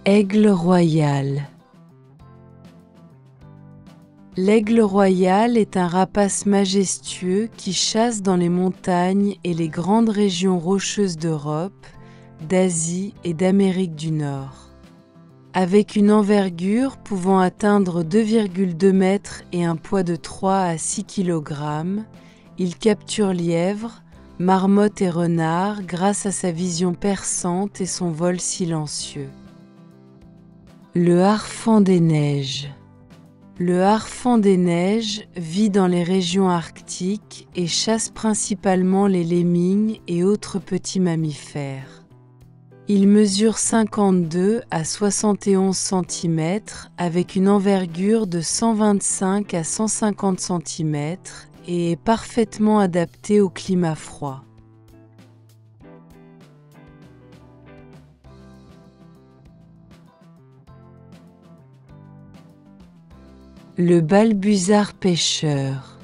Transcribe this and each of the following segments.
Aigle royal. L'aigle royal est un rapace majestueux qui chasse dans les montagnes et les grandes régions rocheuses d'Europe, d'Asie et d'Amérique du Nord. Avec une envergure pouvant atteindre 2,2 mètres et un poids de 3 à 6 kg, il capture lièvres, marmottes et renards grâce à sa vision perçante et son vol silencieux. Le harfang des neiges. Le harfang des neiges vit dans les régions arctiques et chasse principalement les lemmings et autres petits mammifères. Il mesure 52 à 71 cm avec une envergure de 125 à 150 cm et est parfaitement adapté au climat froid. Le balbuzard pêcheur.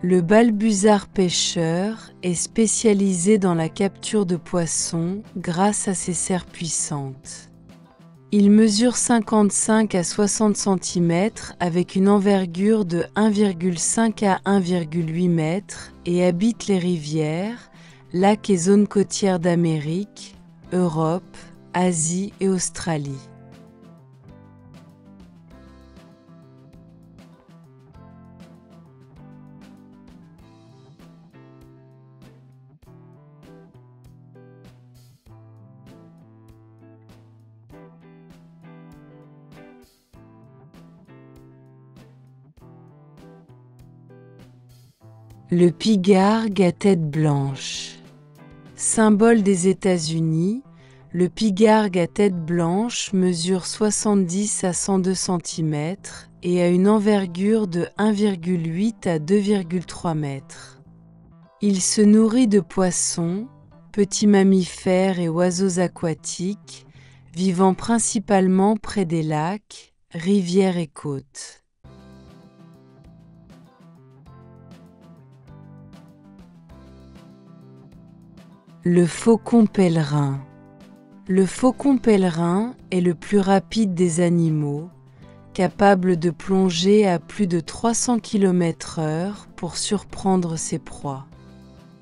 Le balbuzard pêcheur est spécialisé dans la capture de poissons grâce à ses serres puissantes. Il mesure 55 à 60 cm avec une envergure de 1,5 à 1,8 m et habite les rivières, lacs et zones côtières d'Amérique, Europe, Asie et Australie. Le pigargue à tête blanche. Symbole des États-Unis, le pigargue à tête blanche mesure 70 à 102 cm et a une envergure de 1,8 à 2,3 m. Il se nourrit de poissons, petits mammifères et oiseaux aquatiques, vivant principalement près des lacs, rivières et côtes. Le faucon pèlerin. Le faucon pèlerin est le plus rapide des animaux, capable de plonger à plus de 300 km/h pour surprendre ses proies.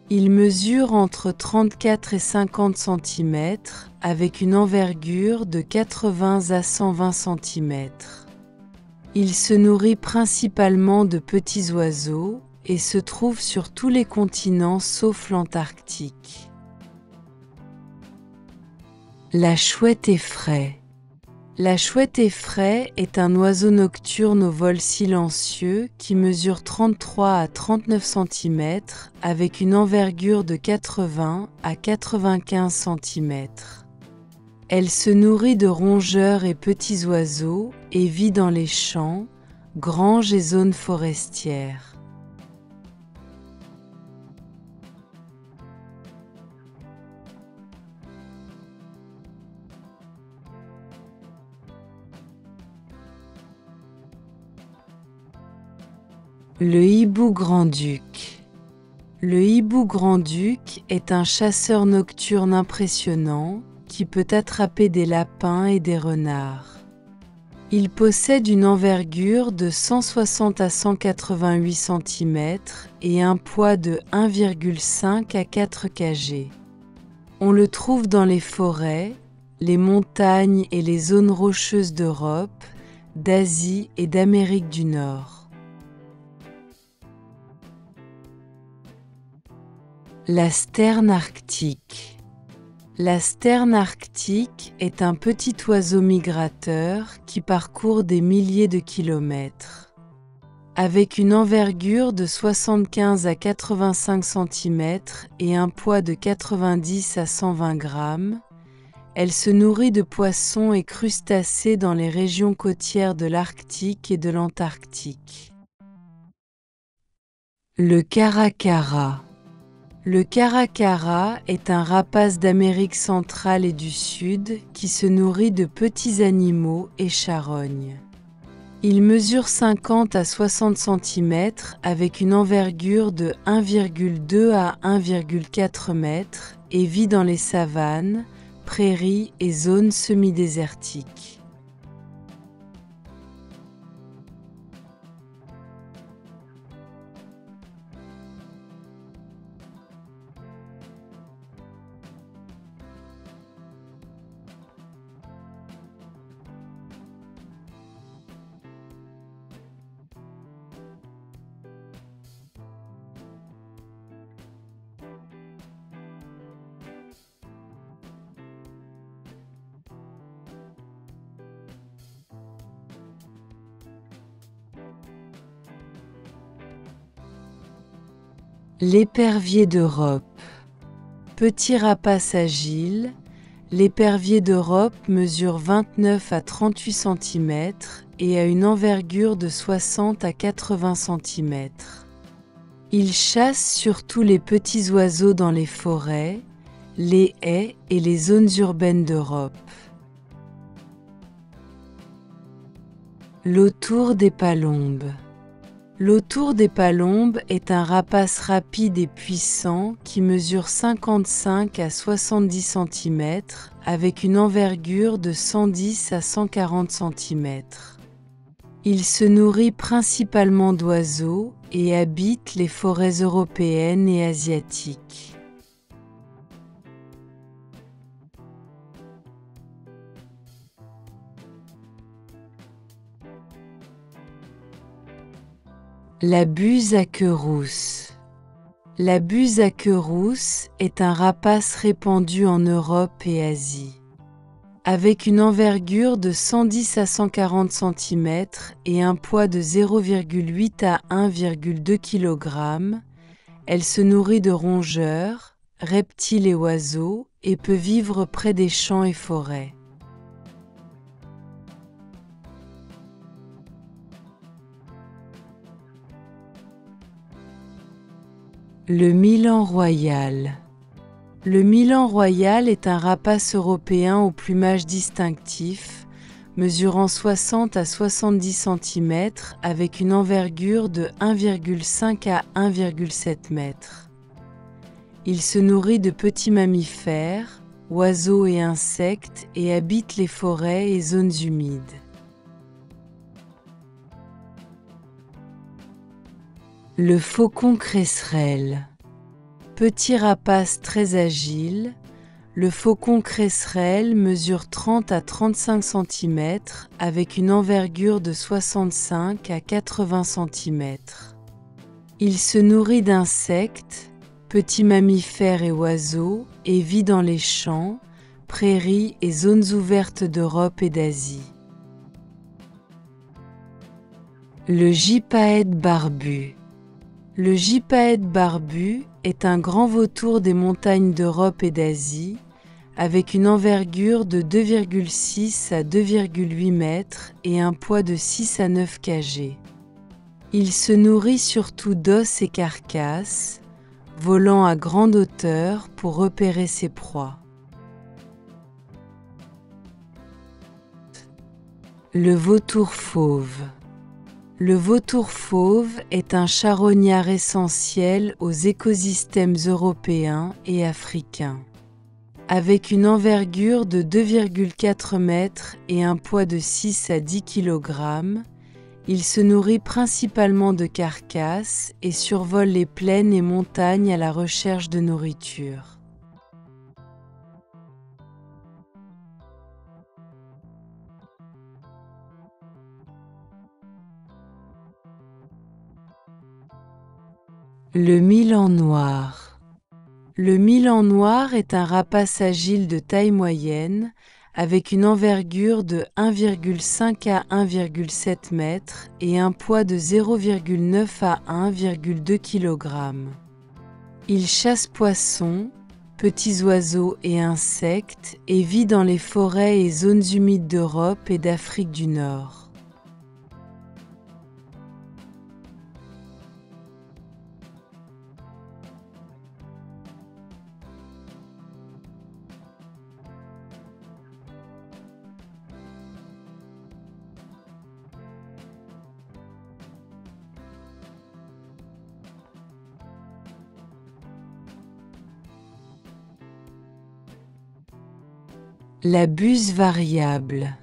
Il mesure entre 34 et 50 cm avec une envergure de 80 à 120 cm. Il se nourrit principalement de petits oiseaux et se trouve sur tous les continents sauf l'Antarctique. La chouette effraie. La chouette effraie est un oiseau nocturne au vol silencieux qui mesure 33 à 39 cm avec une envergure de 80 à 95 cm. Elle se nourrit de rongeurs et petits oiseaux et vit dans les champs, granges et zones forestières. Le hibou grand-duc. Le hibou grand-duc est un chasseur nocturne impressionnant qui peut attraper des lapins et des renards. Il possède une envergure de 160 à 188 cm et un poids de 1,5 à 4 kg. On le trouve dans les forêts, les montagnes et les zones rocheuses d'Europe, d'Asie et d'Amérique du Nord. La sterne arctique. La sterne arctique est un petit oiseau migrateur qui parcourt des milliers de kilomètres. Avec une envergure de 75 à 85 cm et un poids de 90 à 120 grammes, elle se nourrit de poissons et crustacés dans les régions côtières de l'Arctique et de l'Antarctique. Le caracara. Le caracara est un rapace d'Amérique centrale et du Sud qui se nourrit de petits animaux et charognes. Il mesure 50 à 60 cm avec une envergure de 1,2 à 1,4 m et vit dans les savanes, prairies et zones semi-désertiques. L'épervier d'Europe. Petit rapace agile, l'épervier d'Europe mesure 29 à 38 cm et a une envergure de 60 à 80 cm. Il chasse surtout les petits oiseaux dans les forêts, les haies et les zones urbaines d'Europe. L'autour des palombes. L'autour des palombes est un rapace rapide et puissant qui mesure 55 à 70 cm avec une envergure de 110 à 140 cm. Il se nourrit principalement d'oiseaux et habite les forêts européennes et asiatiques. La buse à queue rousse. La buse à queue rousse est un rapace répandu en Europe et Asie. Avec une envergure de 110 à 140 cm et un poids de 0,8 à 1,2 kg, elle se nourrit de rongeurs, reptiles et oiseaux et peut vivre près des champs et forêts. Le milan royal. Le milan royal est un rapace européen au plumage distinctif, mesurant 60 à 70 cm avec une envergure de 1,5 à 1,7 m. Il se nourrit de petits mammifères, oiseaux et insectes et habite les forêts et zones humides. Le faucon cresserelle. Petit rapace très agile, le faucon cresserelle mesure 30 à 35 cm avec une envergure de 65 à 80 cm. Il se nourrit d'insectes, petits mammifères et oiseaux et vit dans les champs, prairies et zones ouvertes d'Europe et d'Asie. Le gypaète barbu. Le gypaète barbu est un grand vautour des montagnes d'Europe et d'Asie, avec une envergure de 2,6 à 2,8 m et un poids de 6 à 9 kg. Il se nourrit surtout d'os et carcasses, volant à grande hauteur pour repérer ses proies. Le vautour fauve. Le vautour fauve est un charognard essentiel aux écosystèmes européens et africains. Avec une envergure de 2,4 m et un poids de 6 à 10 kg, il se nourrit principalement de carcasses et survole les plaines et montagnes à la recherche de nourriture. Le milan noir. Le milan noir est un rapace agile de taille moyenne avec une envergure de 1,5 à 1,7 m et un poids de 0,9 à 1,2 kg. Il chasse poissons, petits oiseaux et insectes et vit dans les forêts et zones humides d'Europe et d'Afrique du Nord. La buse variable.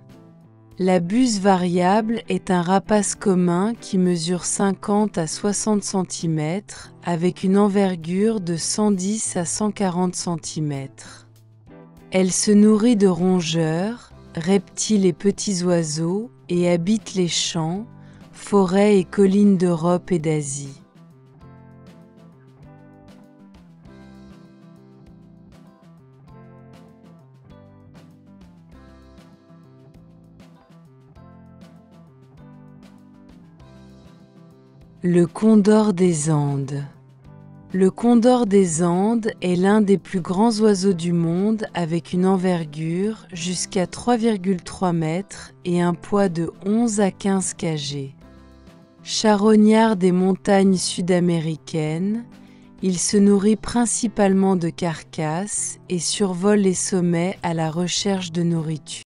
La buse variable est un rapace commun qui mesure 50 à 60 cm avec une envergure de 110 à 140 cm. Elle se nourrit de rongeurs, reptiles et petits oiseaux et habite les champs, forêts et collines d'Europe et d'Asie. Le condor des Andes. Le condor des Andes est l'un des plus grands oiseaux du monde avec une envergure jusqu'à 3,3 mètres et un poids de 11 à 15 kg. Charognard des montagnes sud-américaines, il se nourrit principalement de carcasses et survole les sommets à la recherche de nourriture.